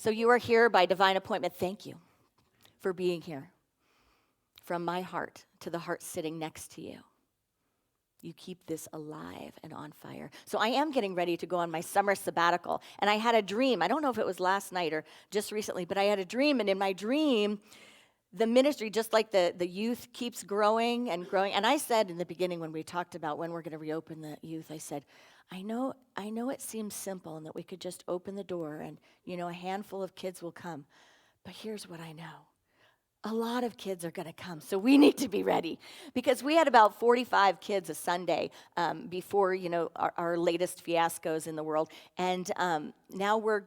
So you are here by divine appointment. Thank you for being here. From my heart to the heart sitting next to you. You keep this alive and on fire. So I am getting ready to go on my summer sabbatical. And I had a dream. I don't know if it was last night or just recently, but I had a dream. And in my dream, the ministry, just like the youth, keeps growing and growing. And I said in the beginning when we talked about when we're going to reopen the youth, I said, I know it seems simple and that we could just open the door and, a handful of kids will come. But here's what I know. A lot of kids are going to come, so we need to be ready. Because we had about 45 kids a Sunday before, our latest fiascos in the world. And now we're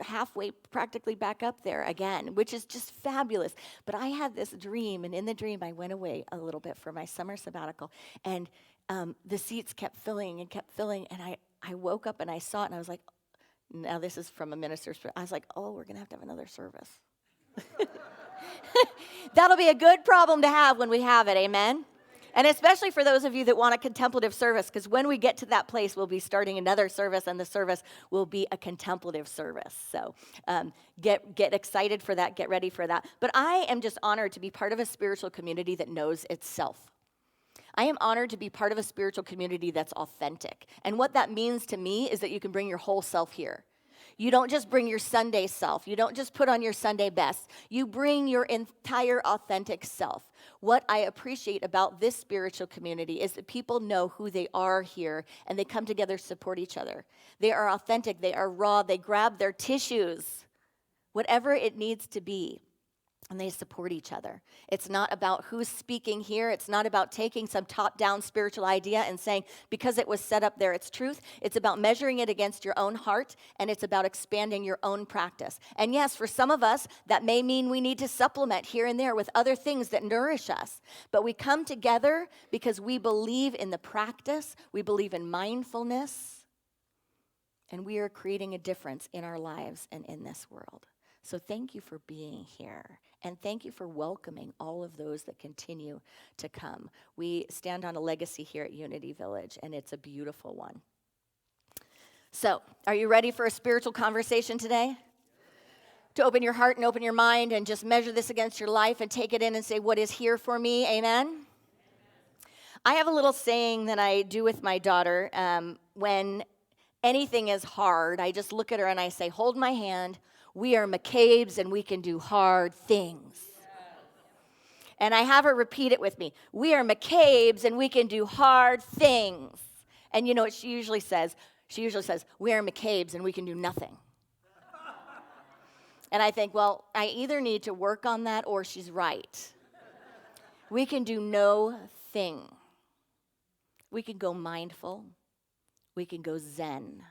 halfway practically back up there again, which is just fabulous. But I had this dream, and in the dream I went away a little bit for my summer sabbatical. And the seats kept filling, and I woke up and I saw it, and I was like, now this is from a minister's, I was like, oh, we're going to have another service. That'll be a good problem to have when we have it, amen? And especially for those of you that want a contemplative service, because when we get to that place, we'll be starting another service, and the service will be a contemplative service. So get excited for that, get ready for that. But I am just honored to be part of a spiritual community that knows itself. I am honored to be part of a spiritual community that's authentic. And what that means to me is that you can bring your whole self here. You don't just bring your Sunday self. You don't just put on your Sunday best. You bring your entire authentic self. What I appreciate about this spiritual community is that people know who they are here, and they come together to support each other. They are authentic. They are raw. They grab their tissues, whatever it needs to be, and they support each other. It's not about who's speaking here. It's not about taking some top-down spiritual idea and saying, because it was set up there, it's truth. It's about measuring it against your own heart, and it's about expanding your own practice. And yes, for some of us, that may mean we need to supplement here and there with other things that nourish us. But we come together because we believe in the practice. We believe in mindfulness. And we are creating a difference in our lives and in this world. So thank you for being here, and thank you for welcoming all of those that continue to come. We stand on a legacy here at Unity Village, and it's a beautiful one. So, are you ready for a spiritual conversation today? To open your heart and open your mind and just measure this against your life and take it in and say, what is here for me? Amen? I have a little saying that I do with my daughter when anything is hard. I just look at her and I say, hold my hand. We are McCabes, and we can do hard things. And I have her repeat it with me. We are McCabes, and we can do hard things. And you know what she usually says? She usually says, we are McCabes, and we can do nothing. And I think, well, I either need to work on that or she's right. We can do no thing. We can go mindful. We can go zen.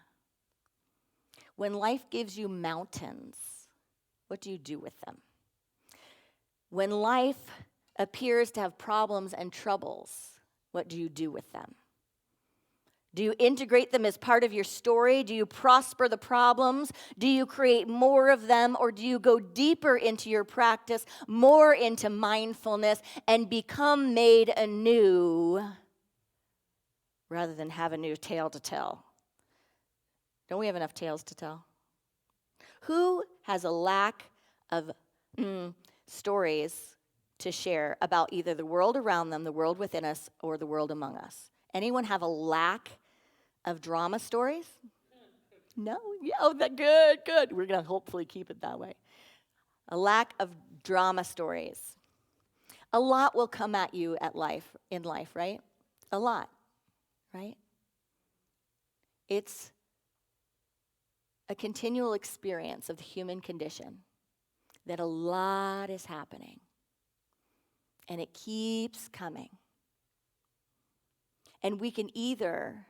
When life gives you mountains, what do you do with them? When life appears to have problems and troubles, what do you do with them? Do you integrate them as part of your story? Do you prosper the problems? Do you create more of them? Or do you go deeper into your practice, more into mindfulness, and become made anew rather than have a new tale to tell? Don't we have enough tales to tell? Who has a lack of stories to share about either the world around them, the world within us, or the world among us? Anyone have a lack of drama stories? No? Yeah, oh, good. We're going to hopefully keep it that way. A lack of drama stories. A lot will come at you in life, right? A lot, right? It's a continual experience of the human condition that a lot is happening, and it keeps coming. And we can either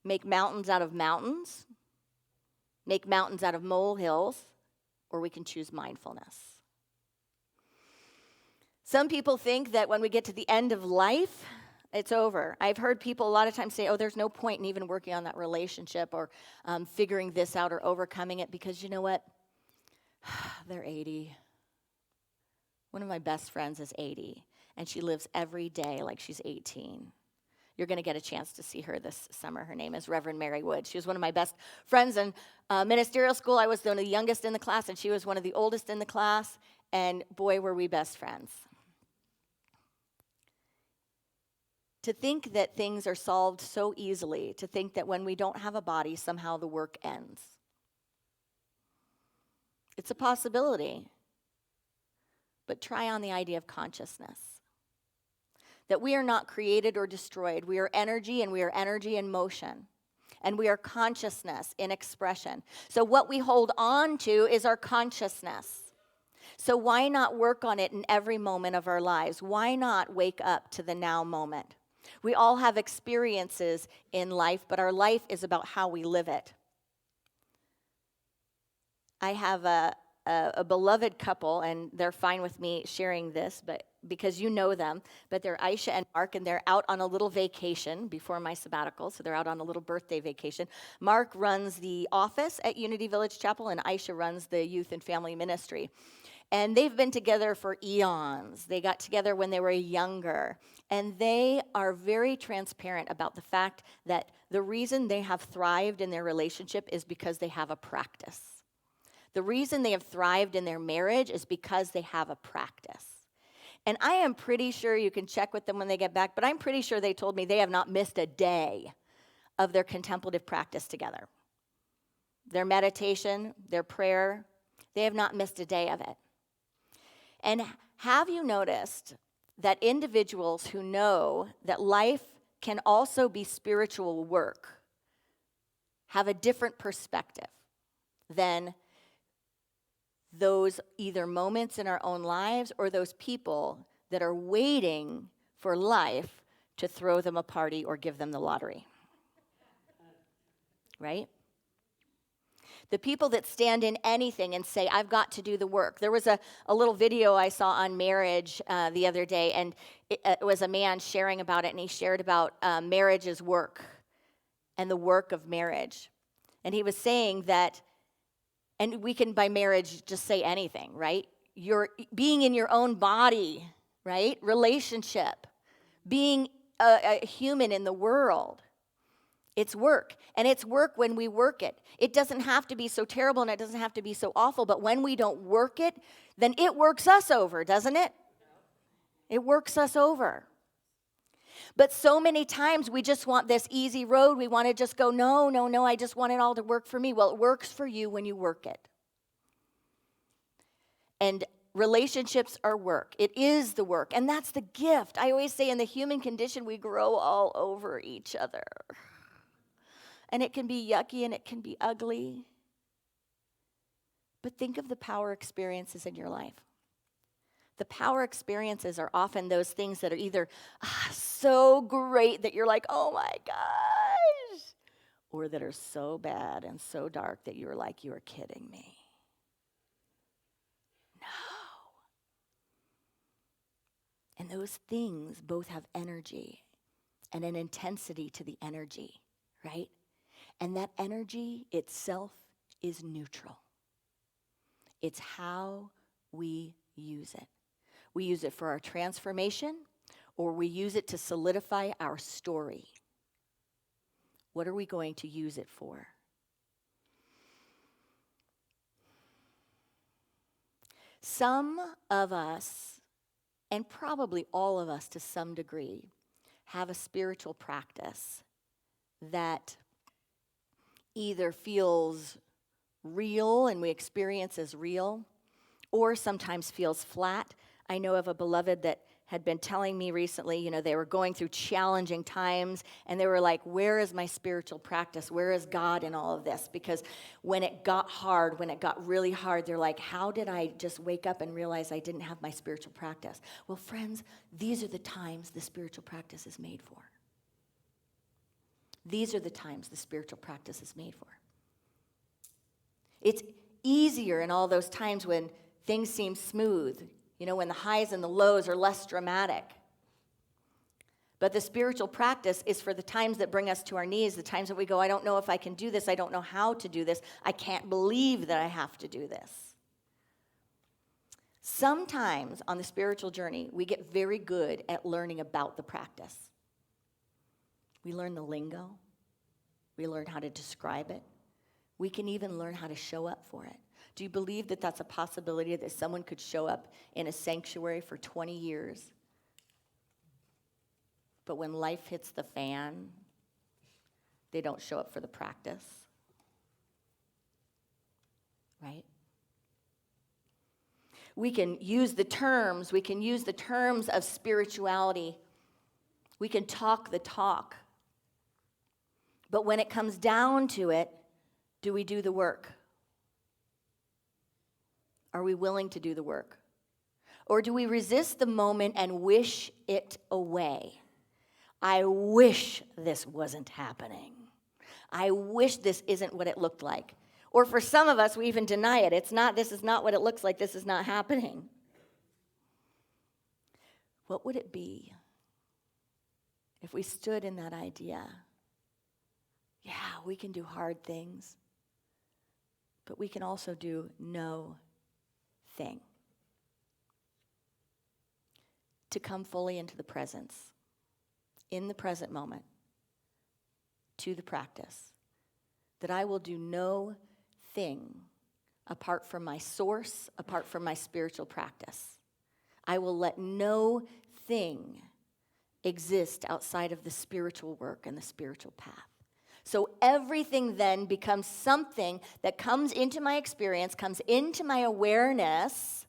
make mountains out of mountains, make mountains out of molehills, or we can choose mindfulness. Some people think that when we get to the end of life, it's over. I've heard people a lot of times say, oh, there's no point in even working on that relationship or figuring this out or overcoming it because you know what? They're 80. One of my best friends is 80, and she lives every day like she's 18. You're going to get a chance to see her this summer. Her name is Reverend Mary Wood. She was one of my best friends in ministerial school. I was one of the youngest in the class, and she was one of the oldest in the class. And boy, were we best friends. To think that things are solved so easily, to think that when we don't have a body, somehow the work ends. It's a possibility. But try on the idea of consciousness. That we are not created or destroyed. We are energy, and we are energy in motion. And we are consciousness in expression. So what we hold on to is our consciousness. So why not work on it in every moment of our lives? Why not wake up to the now moment? We all have experiences in life, but our life is about how we live it. I have a beloved couple, and they're fine with me sharing this, but because you know them, but they're Aisha and Mark, and they're out on a little vacation before my sabbatical, so they're out on a little birthday vacation. Mark runs the office at Unity Village Chapel, and Aisha runs the youth and family ministry. And they've been together for eons. They got together when they were younger, and they are very transparent about the fact that the reason they have thrived in their relationship is because they have a practice. The reason they have thrived in their marriage is because they have a practice. And I am pretty sure, you can check with them when they get back, but I'm pretty sure they told me they have not missed a day of their contemplative practice together. Their meditation, their prayer, they have not missed a day of it. And have you noticed that individuals who know that life can also be spiritual work have a different perspective than those either moments in our own lives or those people that are waiting for life to throw them a party or give them the lottery? Right? The people that stand in anything and say, I've got to do the work. There was a little video I saw on marriage the other day, and it was a man sharing about it, and he shared about marriage as work and the work of marriage. And he was saying that, and we can by marriage just say anything, right? You're being in your own body, right? Relationship, being a human in the world. It's work, and it's work when we work it. It doesn't have to be so terrible, and it doesn't have to be so awful, but when we don't work it, then it works us over, doesn't it? It works us over. But so many times we just want this easy road. We want to just go, no, I just want it all to work for me. Well, it works for you when you work it. And relationships are work. It is the work, and that's the gift. I always say in the human condition, we grow all over each other. And it can be yucky and it can be ugly. But think of the power experiences in your life. The power experiences are often those things that are either so great that you're like, oh my gosh, or that are so bad and so dark that you're like, you are kidding me. No. And those things both have energy and an intensity to the energy, right? And that energy itself is neutral. It's how we use it. We use it for our transformation, or we use it to solidify our story. What are we going to use it for? Some of us, and probably all of us to some degree, have a spiritual practice that either feels real and we experience as real, or sometimes feels flat. I know of a beloved that had been telling me recently, they were going through challenging times, and they were like, where is my spiritual practice? Where is God in all of this? Because when it got hard, when it got really hard, they're like, how did I just wake up and realize I didn't have my spiritual practice? Well, friends, these are the times the spiritual practice is made for. These are the times the spiritual practice is made for. It's easier in all those times when things seem smooth, when the highs and the lows are less dramatic. But the spiritual practice is for the times that bring us to our knees, the times that we go, I don't know if I can do this, I don't know how to do this, I can't believe that I have to do this. Sometimes on the spiritual journey, we get very good at learning about the practice. We learn the lingo. We learn how to describe it. We can even learn how to show up for it. Do you believe that that's a possibility, that someone could show up in a sanctuary for 20 years, but when life hits the fan, they don't show up for the practice? Right? We can use the terms of spirituality. We can talk the talk. But when it comes down to it, do we do the work? Are we willing to do the work? Or do we resist the moment and wish it away? I wish this wasn't happening. I wish this isn't what it looked like. Or for some of us, we even deny it. This is not what it looks like. This is not happening. What would it be if we stood in that idea? Yeah, we can do hard things, but we can also do no thing. To come fully into the presence, in the present moment, to the practice, that I will do no thing apart from my source, apart from my spiritual practice. I will let no thing exist outside of the spiritual work and the spiritual path. So everything then becomes something that comes into my experience, comes into my awareness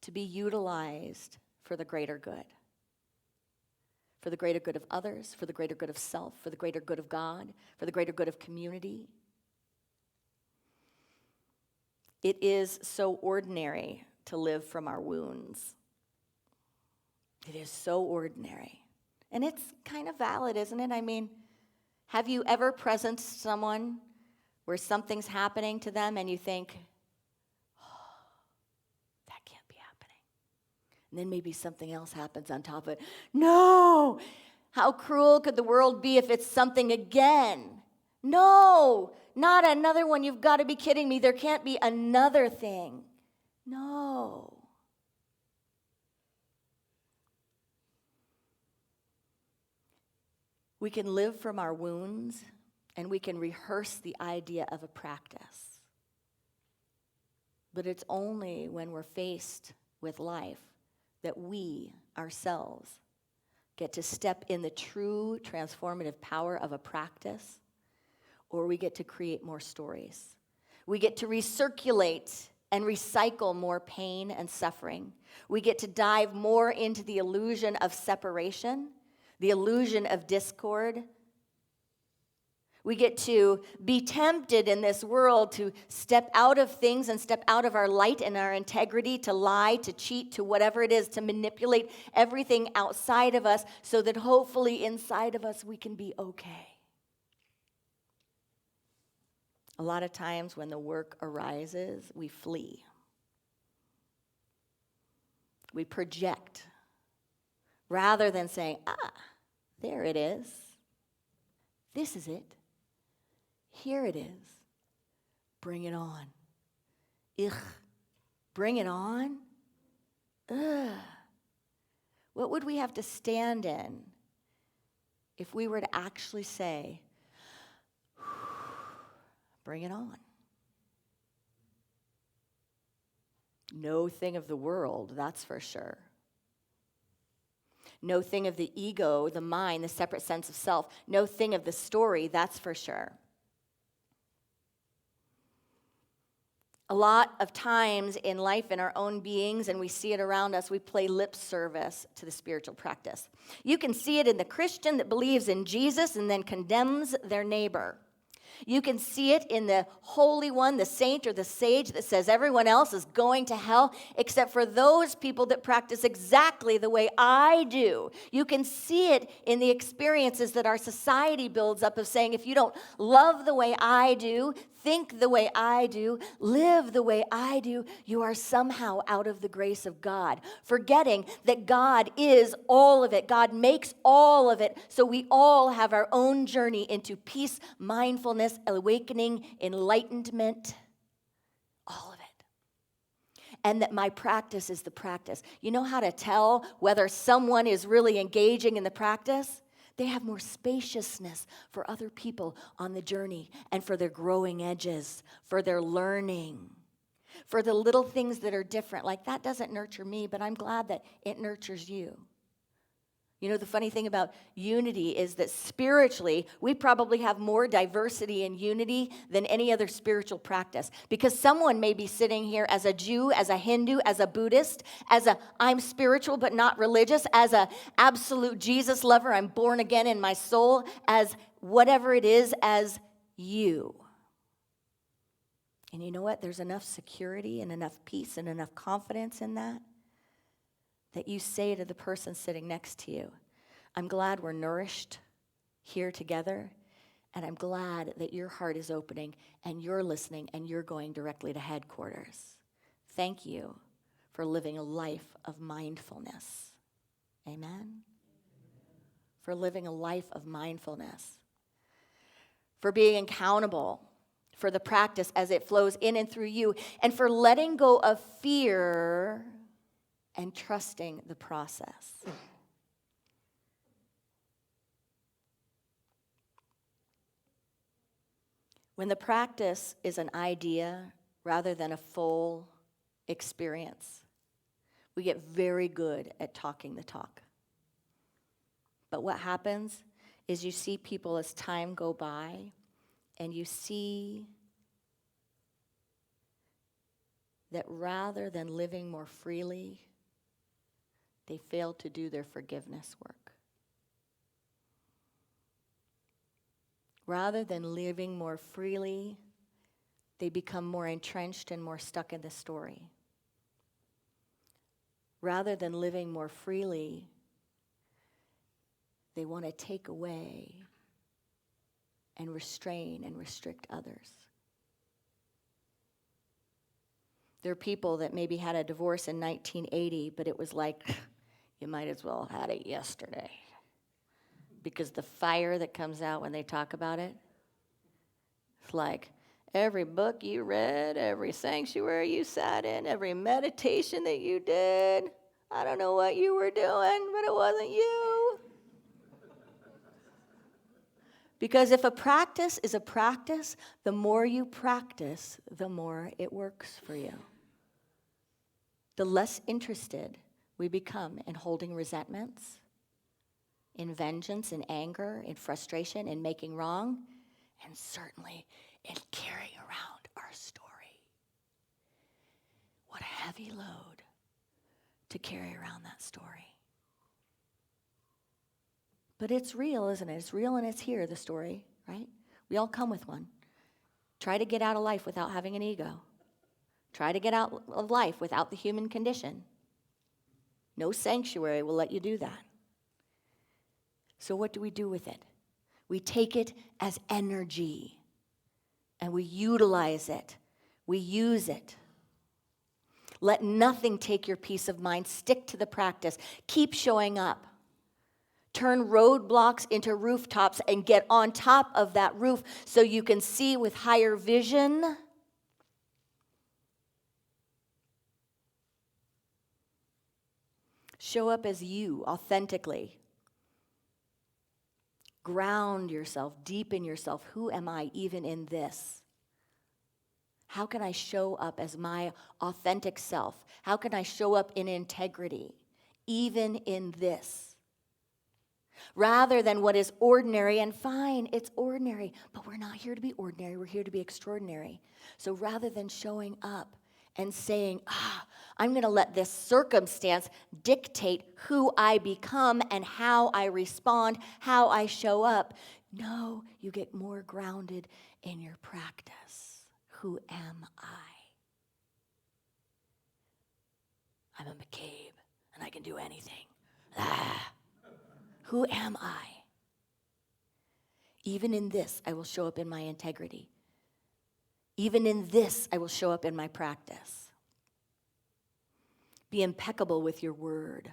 to be utilized for the greater good. For the greater good of others, for the greater good of self, for the greater good of God, for the greater good of community. It is so ordinary to live from our wounds. It is so ordinary. And it's kind of valid, isn't it? I mean, have you ever presenced someone where something's happening to them and you think, oh, that can't be happening. And then maybe something else happens on top of it. No! How cruel could the world be if it's something again? No! Not another one. You've got to be kidding me. There can't be another thing. No. We can live from our wounds, and we can rehearse the idea of a practice. But it's only when we're faced with life that we ourselves get to step in the true transformative power of a practice, or we get to create more stories. We get to recirculate and recycle more pain and suffering. We get to dive more into the illusion of separation, the illusion of discord. We get to be tempted in this world to step out of things and step out of our light and our integrity, to lie, to cheat, to whatever it is, to manipulate everything outside of us so that hopefully inside of us we can be okay. A lot of times when the work arises, we flee. We project rather than saying, there it is. This is it. Here it is. Bring it on. Ugh. Bring it on? Ugh. What would we have to stand in if we were to actually say, bring it on? No thing of the world, that's for sure. No thing of the ego, the mind, the separate sense of self. No thing of the story, that's for sure. A lot of times in life, in our own beings, and we see it around us, we play lip service to the spiritual practice. You can see it in the Christian that believes in Jesus and then condemns their neighbor. You can see it in the Holy One, the saint or the sage that says everyone else is going to hell except for those people that practice exactly the way I do. You can see it in the experiences that our society builds up of saying, if you don't love the way I do, think the way I do, live the way I do, you are somehow out of the grace of God, forgetting that God is all of it. God makes all of it, so we all have our own journey into peace, mindfulness, awakening, enlightenment, all of it. and that my practice is the practice. You know how to tell whether someone is really engaging in the practice? They have more spaciousness for other people on the journey and for their growing edges, for their learning, for the little things that are different. Like, that doesn't nurture me, but I'm glad that it nurtures you. You know, the funny thing about unity is that spiritually, we probably have more diversity and unity than any other spiritual practice. Because someone may be sitting here as a Jew, as a Hindu, as a Buddhist, as a I'm spiritual but not religious, as a absolute Jesus lover, I'm born again in my soul, as whatever it is, as you. And you know what? There's enough security and enough peace and enough confidence in that you say to the person sitting next to you, I'm glad we're nourished here together, and I'm glad that your heart is opening and you're listening and you're going directly to headquarters. Thank you for living a life of mindfulness. Amen? For living a life of mindfulness. For being accountable for the practice as it flows in and through you, and for letting go of fear and trusting the process. When the practice is an idea rather than a full experience, we get very good at talking the talk. But what happens is you see people as time go by, and you see that rather than living more freely, they fail to do their forgiveness work. Rather than living more freely, they become more entrenched and more stuck in the story. Rather than living more freely, they want to take away and restrain and restrict others. There are people that maybe had a divorce in 1980, but it was like, you might as well have had it yesterday. Because the fire that comes out when they talk about it, it's like every book you read, every sanctuary you sat in, every meditation that you did, I don't know what you were doing, but it wasn't you. Because if a practice is a practice, the more you practice, the more it works for you. The less interested we become in holding resentments, in vengeance, in anger, in frustration, in making wrong, and certainly in carrying around our story. What a heavy load to carry around that story. But it's real, isn't it? It's real and it's here, the story, right? We all come with one. Try to get out of life without having an ego. Try to get out of life without the human condition. No sanctuary will let you do that. So what do we do with it? We take it as energy, and we utilize it. We use it. Let nothing take your peace of mind. Stick to the practice. Keep showing up. Turn roadblocks into rooftops and get on top of that roof so you can see with higher vision. Show up as you, authentically. Ground yourself, deepen yourself. Who am I even in this? How can I show up as my authentic self? How can I show up in integrity, even in this? Rather than what is ordinary, and fine, it's ordinary, but we're not here to be ordinary, we're here to be extraordinary. So rather than showing up and saying, I'm going to let this circumstance dictate who I become and how I respond, how I show up. No, you get more grounded in your practice. Who am I? I'm a McCabe, and I can do anything. Who am I? Even in this, I will show up in my integrity. Even in this, I will show up in my practice. Be impeccable with your word.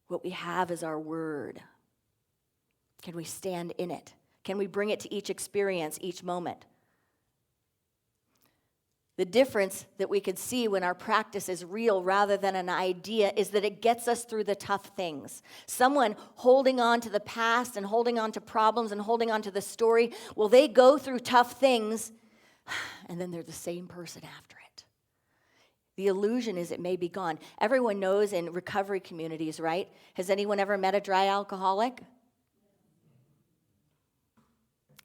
What we have is our word. Can we stand in it? Can we bring it to each experience, each moment? The difference that we can see when our practice is real rather than an idea is that it gets us through the tough things. Someone holding on to the past and holding on to problems and holding on to the story, well, they go through tough things and then they're the same person after it. The illusion is it may be gone. Everyone knows in recovery communities, right? Has anyone ever met a dry alcoholic?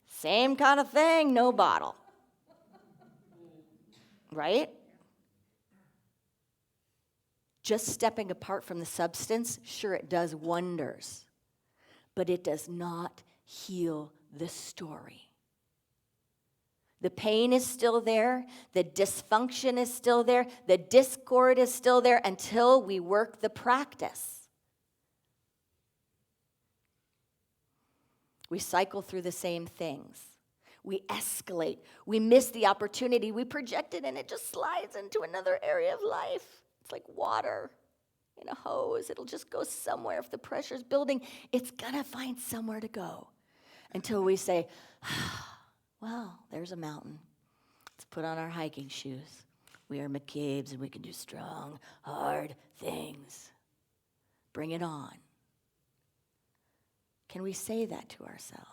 Same kind of thing, no bottle. Right? Just stepping apart from the substance, sure, it does wonders, but it does not heal the story. The pain is still there, the dysfunction is still there, the discord is still there until we work the practice. We cycle through the same things. We escalate. We miss the opportunity. We project it and it just slides into another area of life. It's like water in a hose. It'll just go somewhere. If the pressure's building, it's going to find somewhere to go until we say, well, there's a mountain. Let's put on our hiking shoes. We are McCabe's and we can do strong, hard things. Bring it on. Can we say that to ourselves?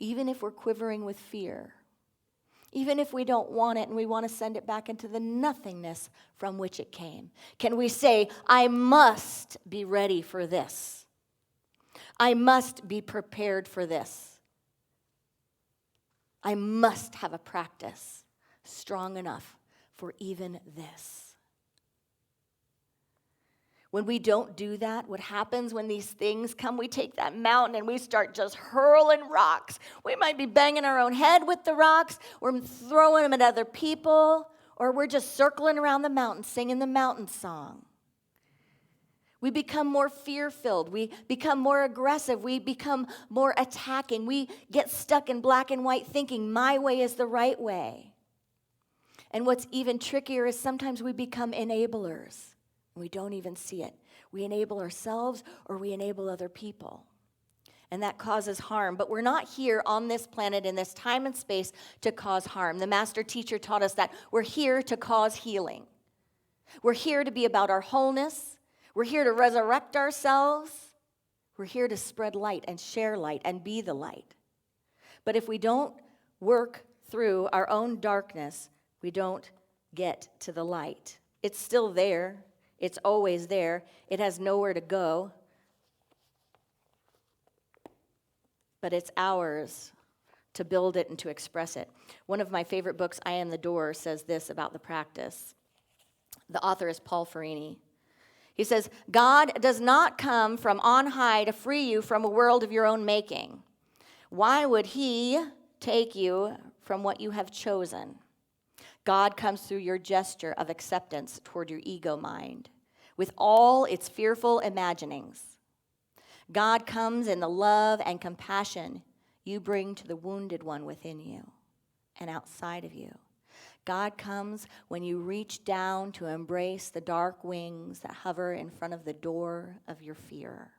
Even if we're quivering with fear, even if we don't want it and we want to send it back into the nothingness from which it came, can we say, I must be ready for this. I must be prepared for this. I must have a practice strong enough for even this. When we don't do that, what happens when these things come, we take that mountain and we start just hurling rocks. We might be banging our own head with the rocks, we're throwing them at other people, or we're just circling around the mountain, singing the mountain song. We become more fear-filled. We become more aggressive. We become more attacking. We get stuck in black and white thinking, my way is the right way. And what's even trickier is sometimes we become enablers. We don't even see it. We enable ourselves or we enable other people. And that causes harm. But we're not here on this planet in this time and space to cause harm. The master teacher taught us that we're here to cause healing. We're here to be about our wholeness. We're here to resurrect ourselves. We're here to spread light and share light and be the light. But if we don't work through our own darkness, we don't get to the light. It's still there. It's always there. It has nowhere to go. But it's ours to build it and to express it. One of my favorite books, I Am the Door, says this about the practice. The author is Paul Ferrini. He says, God does not come from on high to free you from a world of your own making. Why would he take you from what you have chosen? God comes through your gesture of acceptance toward your ego mind, with all its fearful imaginings. God comes in the love and compassion you bring to the wounded one within you and outside of you. God comes when you reach down to embrace the dark wings that hover in front of the door of your fear.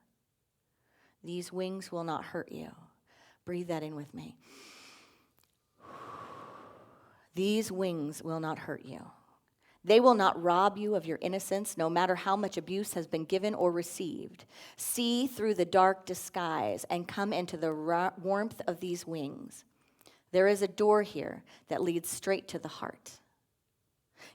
These wings will not hurt you. Breathe that in with me. These wings will not hurt you. They will not rob you of your innocence, no matter how much abuse has been given or received. See through the dark disguise and come into the warmth of these wings. There is a door here that leads straight to the heart.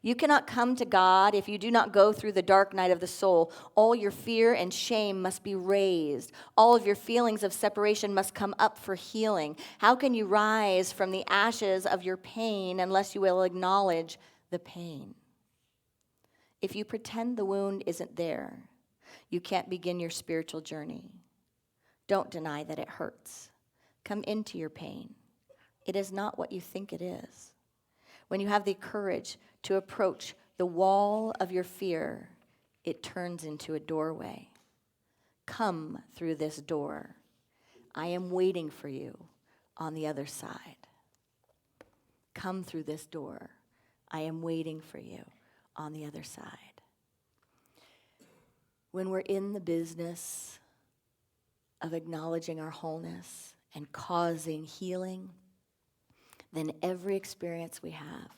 You cannot come to God if you do not go through the dark night of the soul. All your fear and shame must be raised. All of your feelings of separation must come up for healing. How can you rise from the ashes of your pain unless you will acknowledge the pain? If you pretend the wound isn't there, you can't begin your spiritual journey. Don't deny that it hurts. Come into your pain. It is not what you think it is. When you have the courage to approach the wall of your fear, it turns into a doorway. Come through this door. I am waiting for you on the other side. Come through this door. I am waiting for you on the other side. When we're in the business of acknowledging our wholeness and causing healing, then every experience we have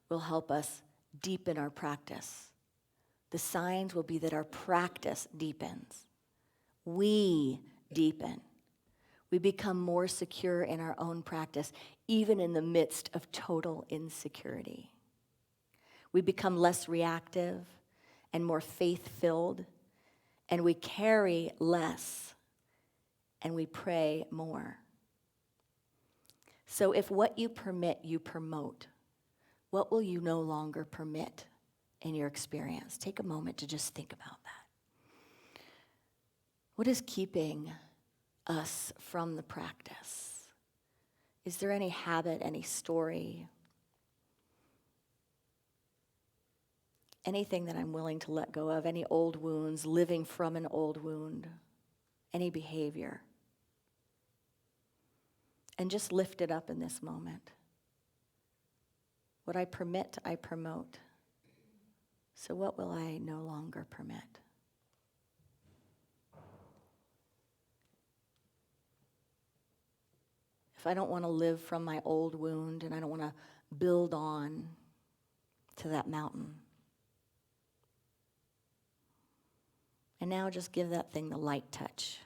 will help us deepen our practice. The signs will be that our practice deepens. We deepen. We become more secure in our own practice, even in the midst of total insecurity. We become less reactive and more faith-filled, and we carry less, and we pray more. So if what you permit, you promote, what will you no longer permit in your experience? Take a moment to just think about that. What is keeping us from the practice? Is there any habit, any story, anything that I'm willing to let go of, any old wounds, living from an old wound, any behavior? And just lift it up in this moment. What I permit, I promote. So what will I no longer permit? If I don't want to live from my old wound and I don't want to build on to that mountain. And now just give that thing the light touch.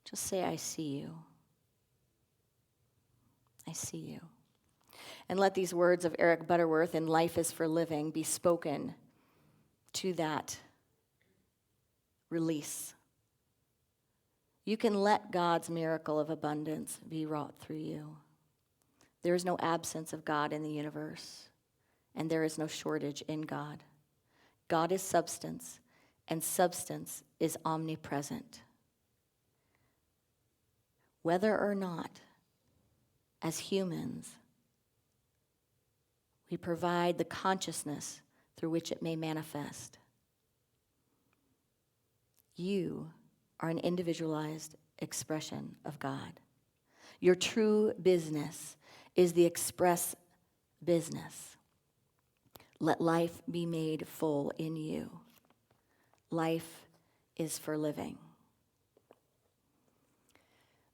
Just say, I see you. I see you. And let these words of Eric Butterworth in Life is for Living be spoken to that release. You can let God's miracle of abundance be wrought through you. There is no absence of God in the universe, and there is no shortage in God. God is substance, and substance is omnipresent. Whether or not, as humans, we provide the consciousness through which it may manifest. You are an individualized expression of God. Your true business is the express business. Let life be made full in you. Life is for living.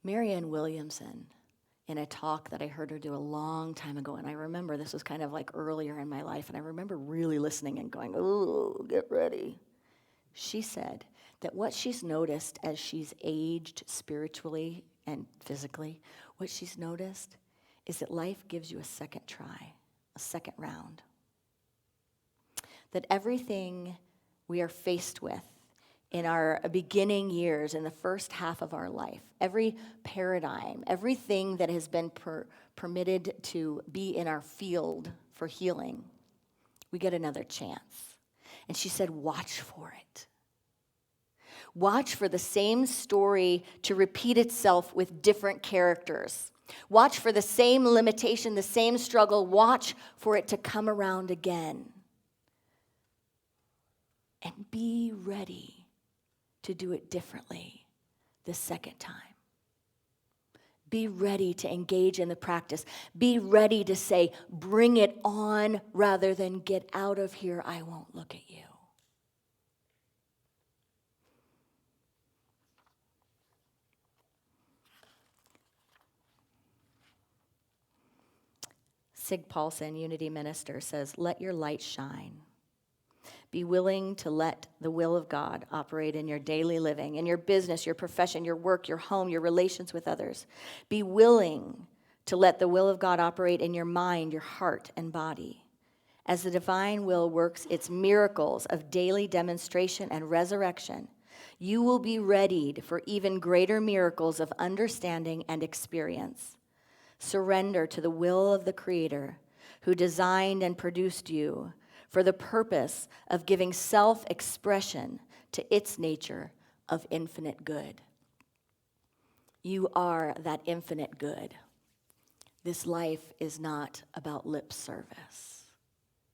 Marianne Williamson, in a talk that I heard her do a long time ago, and I remember this was kind of like earlier in my life, and I remember really listening and going, oh, get ready. She said that what she's noticed as she's aged spiritually and physically, what she's noticed is that life gives you a second try, a second round. That everything we are faced with in our beginning years, in the first half of our life, every paradigm, everything that has been permitted to be in our field for healing, we get another chance. And she said, watch for it. Watch for the same story to repeat itself with different characters. Watch for the same limitation, the same struggle. Watch for it to come around again. And be ready to do it differently the second time. Be ready to engage in the practice. Be ready to say, bring it on, rather than get out of here, I won't look at you. Sig Paulson, Unity Minister, says, let your light shine. Be willing to let the will of God operate in your daily living, in your business, your profession, your work, your home, your relations with others. Be willing to let the will of God operate in your mind, your heart, and body. As the divine will works its miracles of daily demonstration and resurrection, you will be readied for even greater miracles of understanding and experience. Surrender to the will of the Creator who designed and produced you for the purpose of giving self-expression to its nature of infinite good. You are that infinite good. This life is not about lip service.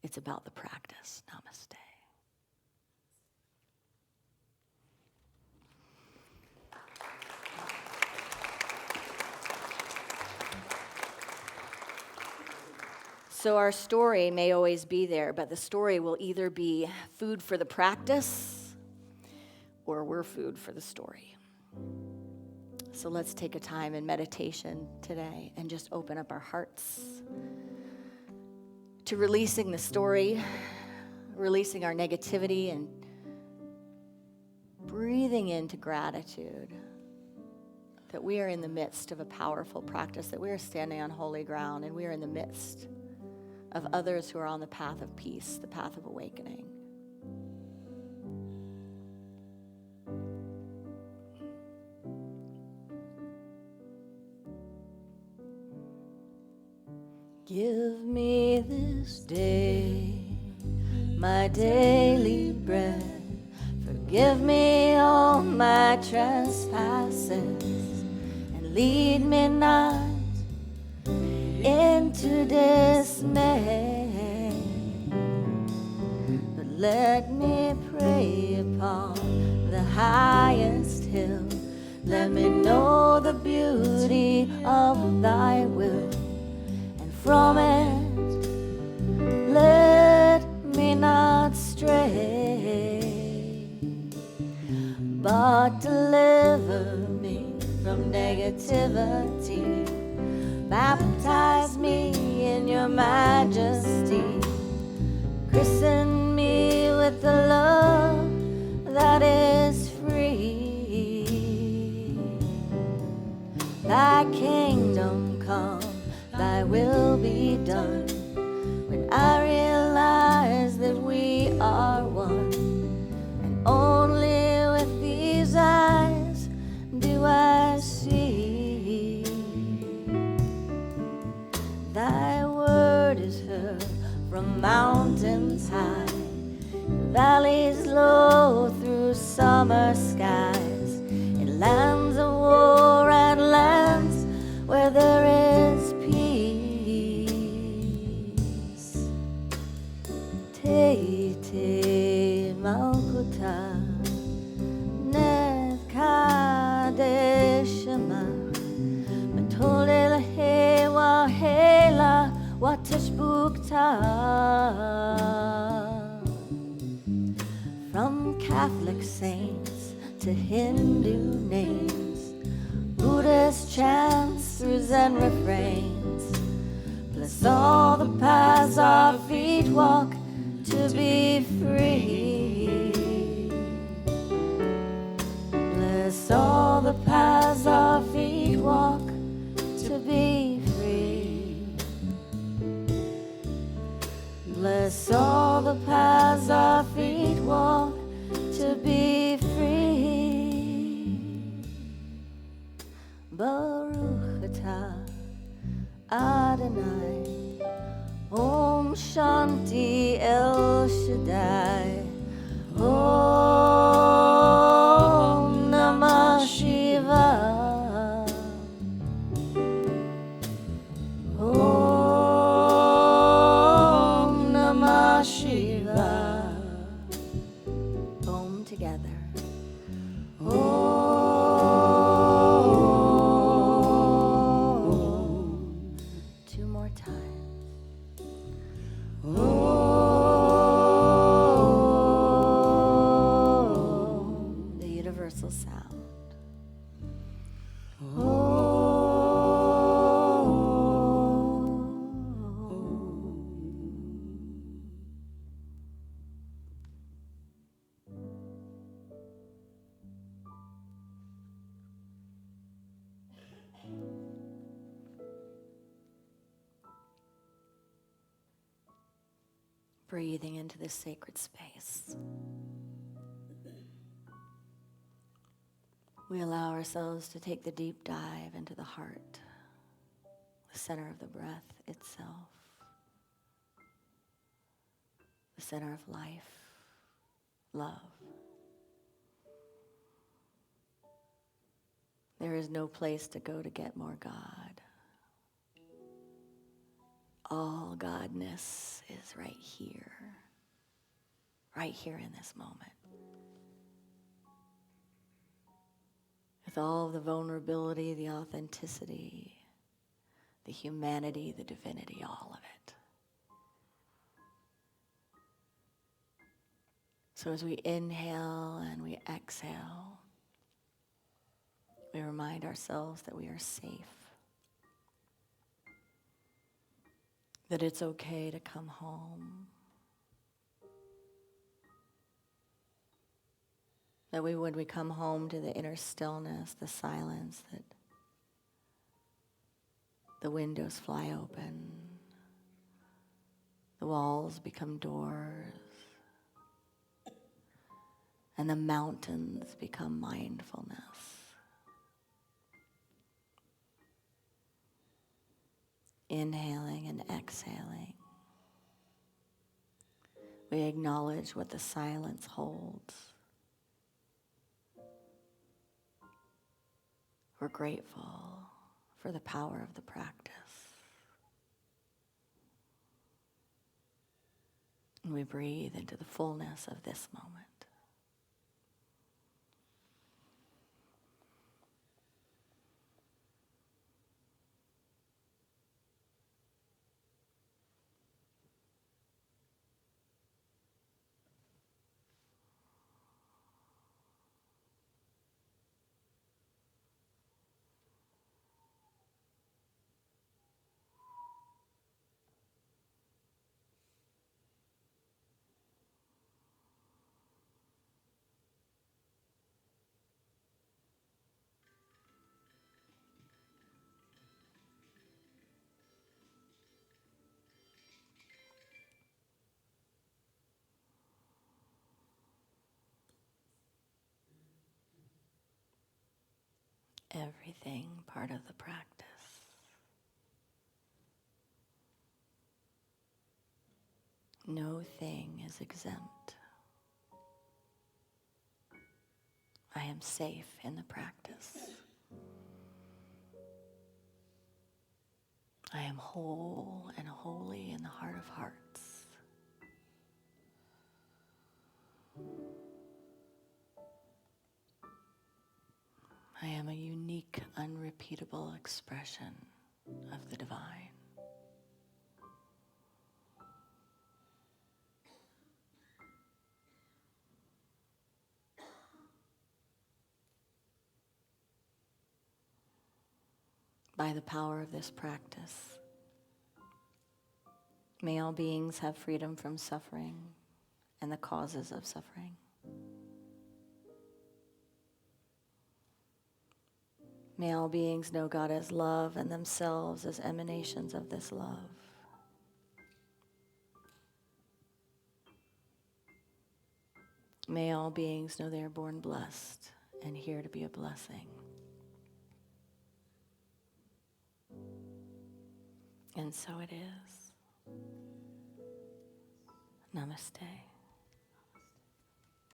It's about the practice. Namaste. So our story may always be there, but the story will either be food for the practice or we're food for the story. So let's take a time in meditation today and just open up our hearts to releasing the story, releasing our negativity, and breathing into gratitude that we are in the midst of a powerful practice, that we are standing on holy ground, and we are in the midst of others who are on the path of peace, the path of awakening. Give me this day my daily bread. Forgive me all my trespasses, and lead me not into dismay, but let me pray upon the highest hill. Let me know the beauty of thy will, and from it let me not stray, but deliver me from negativity. Baptize me in your majesty. Christen me with the love that is free. Thy kingdom come, thy will be done. When I realize that we are one, and only with these eyes do I see. Thy word is heard from mountains high, valleys low through summer skies, in lands of war and lands where there is peace. Te te malkuta net kadeshama matole hewa hela watashbukta. From Catholic saints to Hindu names, Buddhist chants through Zen refrains, bless all the paths our feet walk to be free. Bless all the paths our feet walk to be free. Bless all the paths our feet walk to be free. Baruch atah Adonai, Om Shanti El Shaddai, Om Namah Shivaya, Om Namah Shivaya. Om together. Om. Two more times. Om. The universal sound. Breathing into this sacred space. We allow ourselves to take the deep dive into the heart, the center of the breath itself, the center of life, love. There is no place to go to get more God. All Godness is right here in this moment. With all the vulnerability, the authenticity, the humanity, the divinity, all of it. So as we inhale and we exhale, We remind ourselves that we are safe, that it's okay to come home, that when we come home to the inner stillness, the silence, that the windows fly open, the walls become doors, and the mountains become mindfulness. Inhaling and exhaling, we acknowledge what the silence holds. We're grateful for the power of the practice. And we breathe into the fullness of this moment. Everything part of the practice. No thing is exempt. I am safe in the practice. I am whole and holy in the heart of hearts. I am a unique, unrepeatable expression of the divine. By the power of this practice, may all beings have freedom from suffering and the causes of suffering. May all beings know God as love and themselves as emanations of this love. May all beings know they are born blessed and here to be a blessing. And so it is. Namaste.